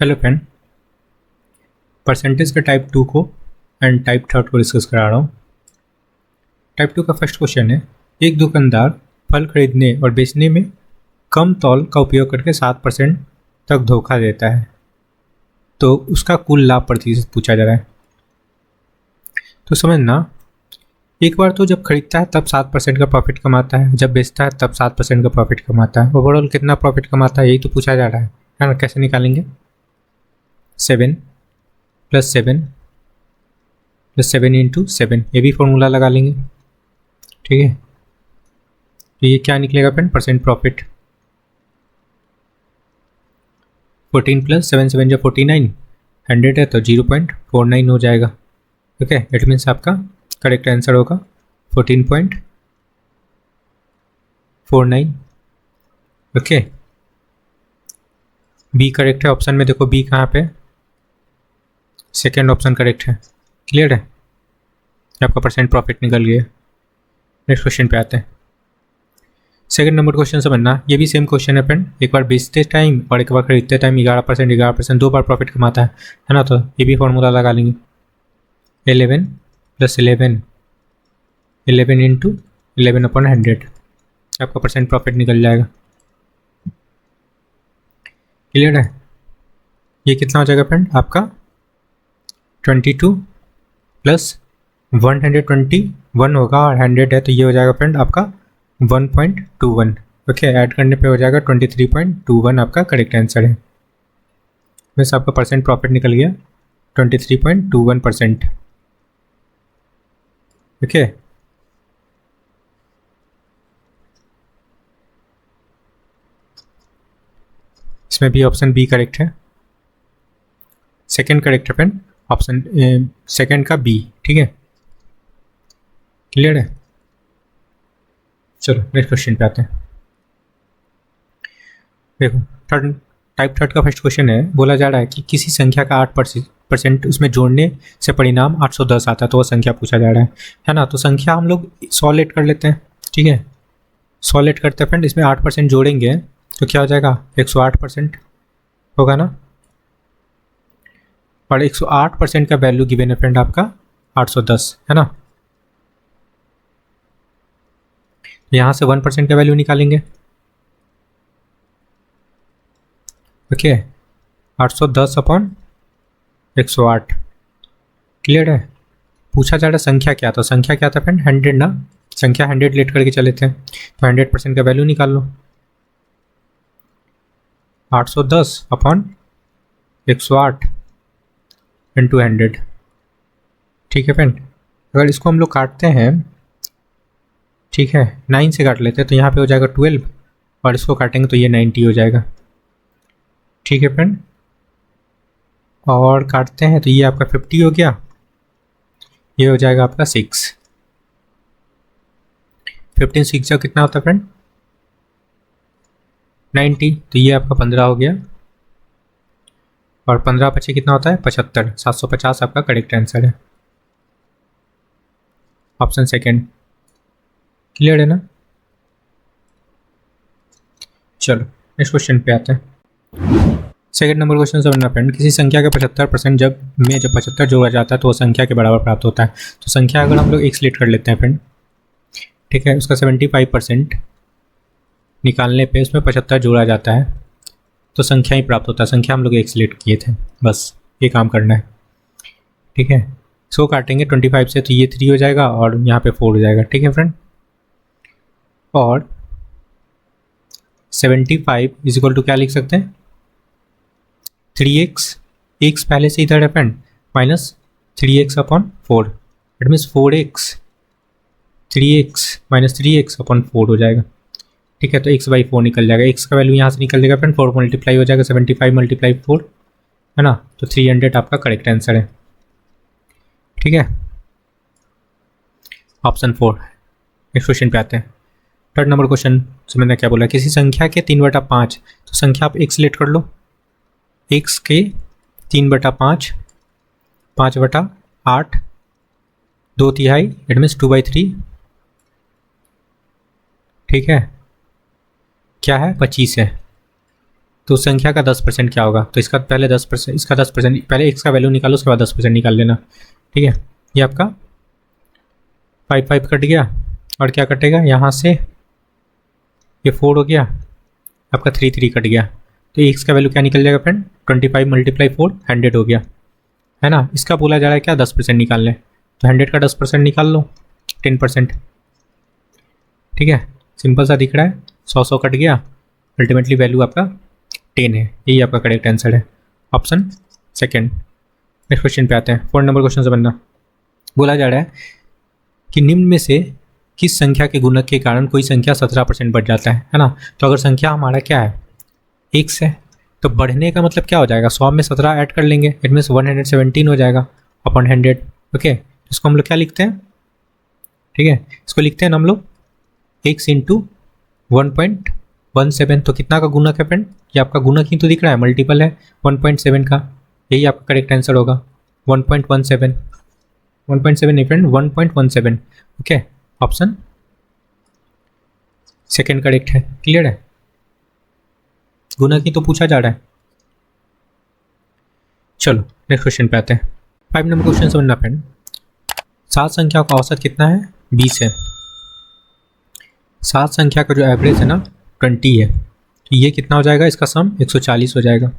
Hello friend, percentage के type 2 को and type 3 को डिस्कस करा रहा हूँ। टाइप 2 का फर्स्ट क्वेश्चन है, एक दुकानदार फल खरीदने और बेचने में कम तौल का उपयोग करके 7% तक धोखा देता है, तो उसका कुल लाभ प्रतिशत पूछा जा रहा है। तो समझना, एक बार तो जब खरीदता है तब 7% का प्रॉफिट कमाता है, जब बेचता है तब 7% का प्रॉफिट कमाता है। ओवरऑल कितना प्रॉफिट कमाता है यही तो पूछा जा रहा है ना। कैसे निकालेंगे? 7 + 7 + 7 × 7, ये भी फॉर्मूला लगा लेंगे। ठीक है, तो ये क्या निकलेगा फ्रेंड? परसेंट प्रॉफिट 14 + 7 7 × 49, 100 है तो 0.49 हो जाएगा। ओके, इट मीन्स आपका करेक्ट आंसर होगा 14.49। ओके, बी करेक्ट है। ऑप्शन में देखो बी कहाँ पे, सेकेंड ऑप्शन करेक्ट है। क्लियर है, आपका परसेंट प्रॉफिट निकल गया। नेक्स्ट क्वेश्चन पे आते हैं। सेकंड नंबर क्वेश्चन समझना, ये भी सेम क्वेश्चन है फ्रेंड। एक बार बेचते टाइम और एक बार खरीदते टाइम 11% दो बार प्रॉफिट कमाता है ना। तो ये भी फॉर्मूला लगा लेंगे, 11 + 11 11 × 11/100, आपका परसेंट प्रॉफिट निकल जाएगा। क्लियर है, ये कितना हो जाएगा फ्रेंड? आपका 22 + 121 होगा और 100 है तो ये हो जाएगा फ्रेंड आपका 1.21। ओके, ऐड करने पे हो जाएगा 23.21, आपका करेक्ट आंसर है। वैसे आपका परसेंट प्रॉफिट निकल गया 23.21%। ओके, इसमें भी ऑप्शन बी करेक्ट है, सेकंड करेक्ट है फ्रेंड, ऑप्शन सेकंड का बी। ठीक है, क्लियर है। चलो नेक्स्ट क्वेश्चन पे आते हैं। देखो, टाइप 3 का फर्स्ट क्वेश्चन है। बोला जा रहा है कि किसी संख्या का 8% उसमें जोड़ने से परिणाम 810 आता है, तो वो संख्या पूछा जा रहा है ना। तो संख्या हम लोग 100 लेट कर लेते हैं। ठीक है, 100 लेट करते हैं फ्रेंड, इसमें 8% जोड़ेंगे तो क्या हो जाएगा? 108% होगा ना। और 108% का वैल्यू गिवन है फ्रेंड आपका 810, है ना। यहाँ से 1% का वैल्यू निकालेंगे। ओके, 810/108। क्लियर है। पूछा जा रहा संख्या क्या था? संख्या क्या था फ्रेंड? 100 ना। संख्या 100 लेट करके चले थे, तो 100% का वैल्यू निकाल लो। 810/108 × 100। ठीक है फ्रेंड, अगर इसको हम लोग काटते हैं, ठीक है, 9 से काट लेते हैं तो यहाँ पे हो जाएगा 12, और इसको काटेंगे तो ये 90 हो जाएगा। ठीक है फ्रेंड, और काटते हैं तो ये आपका 50 हो गया, ये हो जाएगा आपका 6। 15 6 जा कितना होता है फ्रेंड? 90, तो ये आपका 15 हो गया, और 15 पचे कितना होता है? 75। 750 आपका करेक्ट आंसर है, ऑप्शन सेकेंड। क्लियर है ना। चलो नेक्स्ट क्वेश्चन पे आते हैं। सेकंड नंबर क्वेश्चन समझना फ्रेंड, किसी संख्या के 75% जब 75 जोड़ा जाता है तो वो संख्या के बराबर प्राप्त होता है। तो संख्या अगर हम लोग एक सिलेक्ट कर लेते हैं फ्रेंड, ठीक है, उसका 75% निकालने पे उसमें 75 जोड़ा जाता है तो संख्या ही प्राप्त होता है। संख्या हम लोग एक सिलेक्ट किए थे, बस ये काम करना है। ठीक है, इसको काटेंगे 25 से तो ये 3 हो जाएगा और यहाँ पे 4 हो जाएगा। ठीक है फ्रेंड, और 75 = क्या लिख सकते हैं? 3x, x पहले से इधर है friend, minus 3x/4, it means 4x, 3x - 3x/4 हो जाएगा। ठीक है, तो x/4 निकल जाएगा। x का वैल्यू यहाँ से निकल जाएगा फ्रेंड, 4 मल्टीप्लाई हो जाएगा, 75 × 4, है ना। तो 300 आपका करेक्ट आंसर है। ठीक है, ऑप्शन 4। नेक्स्ट क्वेश्चन पे आते हैं। थर्ड नंबर क्वेश्चन समझना क्या बोला, किसी संख्या के 3/5, तो संख्या आप एक सिलेक्ट कर लो, x के 3/5, 5/8, 2/3, इट मीन्स 2/3। ठीक है, क्या है? 25 है, तो उस संख्या का 10% क्या होगा, तो इसका पहले 10%, इसका 10%, पहले x का वैल्यू निकालो, उसके बाद 10% निकाल लेना। ठीक है, ये आपका 5 कट गया, और क्या कटेगा यहाँ से, ये 4 हो गया, आपका 3 कट गया। तो x का वैल्यू क्या निकल जाएगा फ्रेंड, 25 × 4 100 हो गया, है ना। इसका बोला जा रहा है क्या, 10% निकाल लें, तो 100 का 10% निकाल लो, 10%। ठीक है, सिंपल सा दिख रहा है, 100 कट गया, अल्टीमेटली वैल्यू आपका 10 है। यही आपका करेक्ट आंसर है, ऑप्शन सेकेंड। नेक्स्ट क्वेश्चन पे आते हैं, 4 नंबर क्वेश्चन से बनना। बोला जा रहा है कि निम्न में से किस संख्या के गुणक के कारण कोई संख्या 17% बढ़ जाता है ना। तो अगर संख्या हमारा क्या है, x है, तो बढ़ने का मतलब क्या हो जाएगा, 100 में 17 ऐड कर लेंगे, इट मीन्स 117 हो जाएगा अपॉन 100। ओके, इसको हम लोग क्या लिखते हैं, ठीक है, इसको लिखते हैं ना हम लोग x इंटू 1.17। तो कितना का गुणक है फ्रेंड, ये आपका गुणक ही तो दिख रहा है, मल्टीपल है 1.7 का, यही आपका करेक्ट आंसर होगा 1.17। 1.7 नहीं friend, 1.17। Okay, option second correct है। क्लियर है, गुणक ही तो पूछा जा रहा है। चलो नेक्स्ट क्वेश्चन पे आते हैं, 5 नंबर क्वेश्चन समझना फ्रेंड। 7 संख्या का औसत कितना है, 20 है। 7 संख्या का जो एवरेज है ना 20 है, तो ये कितना हो जाएगा, इसका सम 140 हो जाएगा,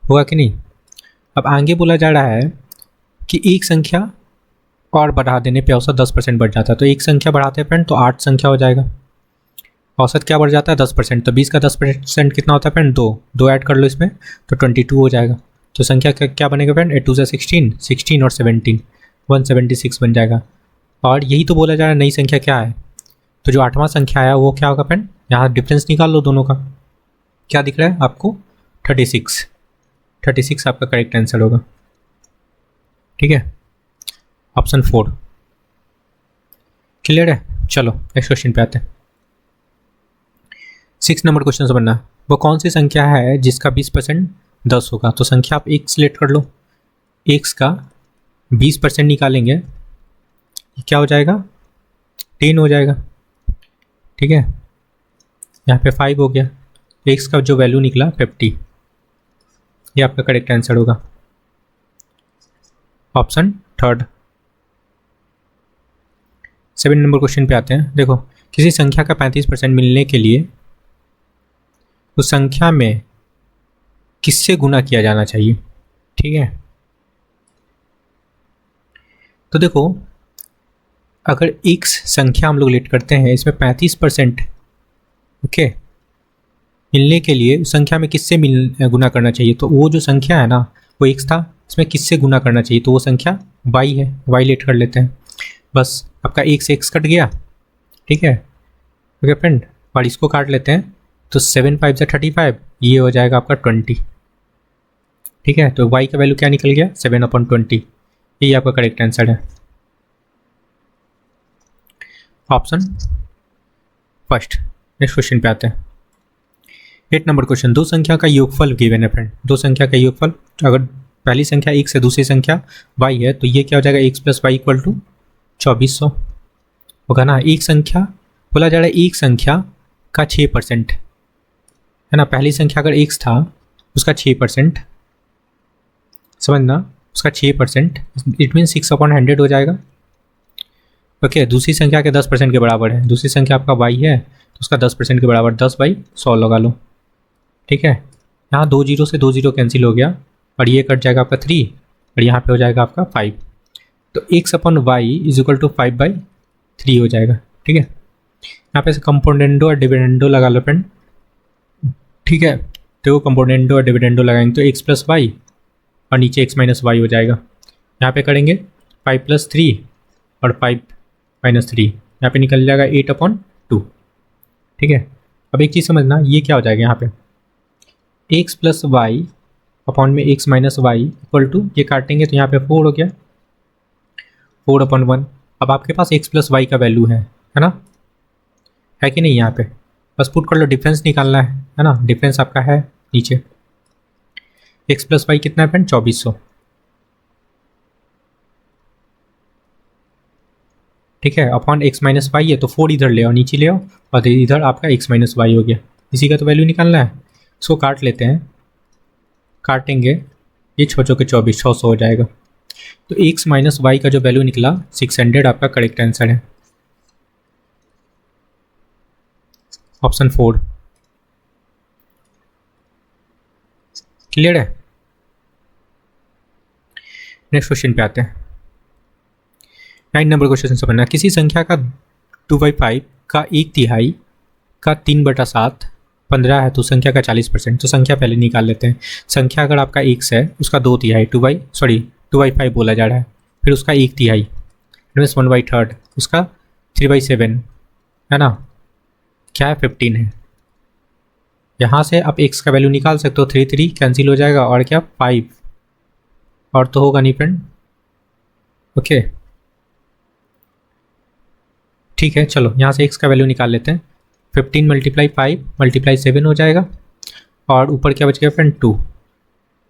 होगा कि नहीं। अब आगे बोला जा रहा है कि एक संख्या और बढ़ा देने पे औसत 10% बढ़ जाता है, तो एक संख्या बढ़ाते हैं फ्रेंड तो 8 संख्या हो जाएगा, औसत क्या बढ़ जाता है 10%, तो 20 का 10% कितना होता है फ्रेंड, 2 ऐड कर लो इसमें तो 22 हो जाएगा। तो संख्या क्या बनेगा फ्रेंड, 8 2 16, 16 और 17, 176 बन जाएगा। और यही तो बोला जा रहा है नई संख्या क्या है, तो जो 8वां संख्या आया वो क्या होगा फ्रेंड, यहाँ डिफरेंस निकाल लो दोनों का, क्या दिख रहा है आपको, 36 आपका करेक्ट आंसर होगा। ठीक है, ऑप्शन 4 क्लियर है। चलो नेक्स्ट क्वेश्चन पे आते हैं, 6 नंबर क्वेश्चन से बनना। वो कौन सी संख्या है जिसका 20% 10 होगा, तो संख्या आप एक सिलेक्ट कर लो, x का 20% निकालेंगे, क्या हो जाएगा 10 हो जाएगा। ठीक है, यहाँ पे 5 हो गया, x का जो वैल्यू निकला 50, ये आपका करेक्ट आंसर होगा, ऑप्शन थर्ड। 7 नंबर क्वेश्चन पे आते हैं, देखो किसी संख्या का 35% मिलने के लिए उस संख्या में किससे गुना किया जाना चाहिए। ठीक है, तो देखो अगर x संख्या हम लोग लेट करते हैं, इसमें 35% ओके मिलने के लिए उस संख्या में किससे गुना करना चाहिए, तो वो जो संख्या है ना वो x था, इसमें किससे गुना करना चाहिए, तो वो संख्या y है, y लेट कर लेते हैं, बस आपका एक से x कट गया। ठीक है, ओके फ्रेंड, और इसको काट लेते हैं तो 7 5 से 35, ये हो जाएगा आपका 20। ठीक है, तो y का वैल्यू क्या निकल गया, 7/20, ये आपका करेक्ट आंसर है, ऑप्शन फर्स्ट। नेक्स्ट क्वेश्चन पे आते हैं, 8 नंबर क्वेश्चन। दो संख्या का योगफल गिवन है फ्रेंड, दो संख्या का योगफल, अगर पहली संख्या x है दूसरी संख्या y है, तो ये क्या हो जाएगा x + y = 2400 होगा ना। एक संख्या बोला जा रहा है, एक संख्या का 6% है ना, पहली संख्या अगर x था उसका 6%, समझना, उसका 6%, इट मीन 6/100 हो जाएगा। ओके, दूसरी संख्या के 10% के बराबर है, दूसरी संख्या आपका y है तो उसका 10% के बराबर 10/100 लगा लो। ठीक है, यहाँ 2 0 से 2 0 कैंसिल हो गया, और ये कट जाएगा आपका 3, और यहाँ पे हो जाएगा आपका 5, तो x/y = 5/3 हो जाएगा। ठीक है, यहाँ पे से कंपोनेंडो और डिविडेंडो लगा लो फ्रेंड। ठीक है, तो कंपोनेंडो और डिविडेंडो लगाएंगे तो x + y और नीचे x - y हो जाएगा। यहाँ पे करेंगे 5 + 3 और 5 - 3, यहाँ पे निकल जाएगा 8/2। ठीक है, अब एक चीज़ समझना, ये क्या हो जाएगा, यहाँ पे x + y अपॉन में x - y = ये काटेंगे तो यहाँ पे 4 हो गया, 4/1। अब आपके पास x + y का वैल्यू है ना, है कि नहीं, यहाँ पे बस पुट कर लो, डिफरेंस निकालना है ना, डिफरेंस आपका है नीचे, x + y कितना है फ्रेंड, 2400। ठीक है, अपॉन x - y है तो 4 इधर ले आओ, नीचे ले आओ, और इधर आपका x - y हो गया, इसी का तो वैल्यू निकालना है। इसको काट लेते हैं, काटेंगे ये 6 के 24, 600 हो जाएगा। तो x माइनस वाई का जो वैल्यू निकला 600 आपका करेक्ट आंसर है, ऑप्शन 4। क्लियर है? नेक्स्ट क्वेश्चन पे आते हैं। 9 नंबर क्वेश्चन समझना। किसी संख्या का 2/5 का 1/3 का 3/7 15 है तो संख्या का 40%। तो संख्या पहले निकाल लेते हैं। संख्या अगर आपका x है उसका 2/3 2/5 बोला जा रहा है, फिर उसका 1/3 मीन्स 1/3 उसका 3/7 है ना, क्या है 15 है। यहाँ से आप x का वैल्यू निकाल सकते हो, 3 कैंसिल हो जाएगा और क्या 5 और तो होगा नहीं फ्रेंड। ओके ठीक है, चलो यहाँ से x का वैल्यू निकाल लेते हैं। 15 मल्टीप्लाई 5 मल्टीप्लाई 7 हो जाएगा और ऊपर क्या बच गया फ्रेंड 2।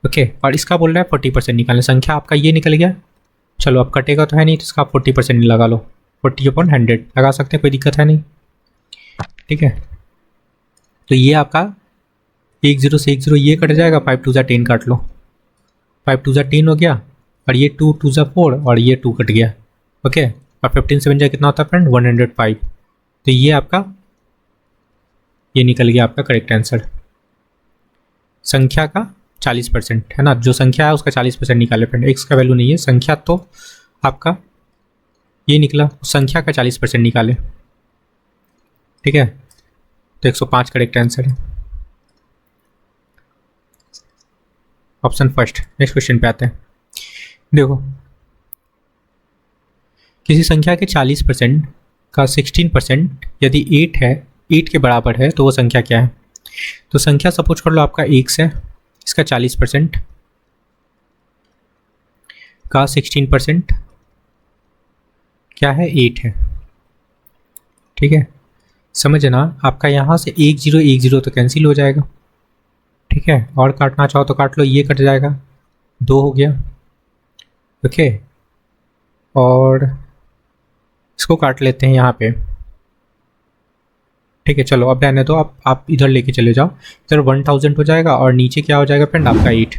ओके और इसका बोल रहा है 40% निकालने। संख्या आपका ये निकल गया। चलो अब कटेगा तो है नहीं, तो इसका आप 40% लगा लो, 40/100 लगा सकते हैं, कोई दिक्कत है नहीं। ठीक है तो ये आपका 10 से 10 ये कट जाएगा, 5 2 10 काट लो, 5 2 10 हो गया और ये 2 2 4 और ये 2 कट गया। ओके और 15 7 कितना होता है फ्रेंड 105। तो ये आपका ये निकल गया आपका करेक्ट आंसर। संख्या का 40% है ना, जो संख्या है उसका 40% निकाले फ्रेंड, x का वैल्यू नहीं है, संख्या तो आपका ये निकला, संख्या का 40% निकाले। ठीक है तो 105 करेक्ट आंसर है, ऑप्शन फर्स्ट। नेक्स्ट क्वेश्चन पे आते हैं। देखो किसी संख्या के 40% का 16% यदि 8 है, 8 के बराबर है तो वो संख्या क्या है। तो संख्या सपोज कर लो आपका x है, इसका 40% का 16% क्या है 8 है। ठीक है समझना, आपका यहाँ से 1 0 1 0 तो कैंसिल हो जाएगा। ठीक है और काटना चाहो तो काट लो, ये कट जाएगा 2 हो गया। ओके और इसको काट लेते हैं यहाँ पे। ठीक है चलो अब रहने दो, आप इधर लेके चले जाओ, इधर 1000 हो जाएगा और नीचे क्या हो जाएगा फ्रेंड आपका 8।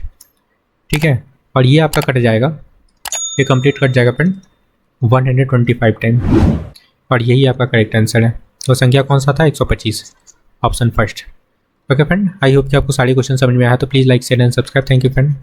ठीक है और ये आपका कट जाएगा, ये कंप्लीट कट जाएगा फ्रेंड 125 टाइम और यही आपका करेक्ट आंसर है। तो संख्या कौन सा था 125, option first. Okay friend I hope कि आपको सारे क्वेश्चन समझ में आया, तो please like share and subscribe. Thank you friend.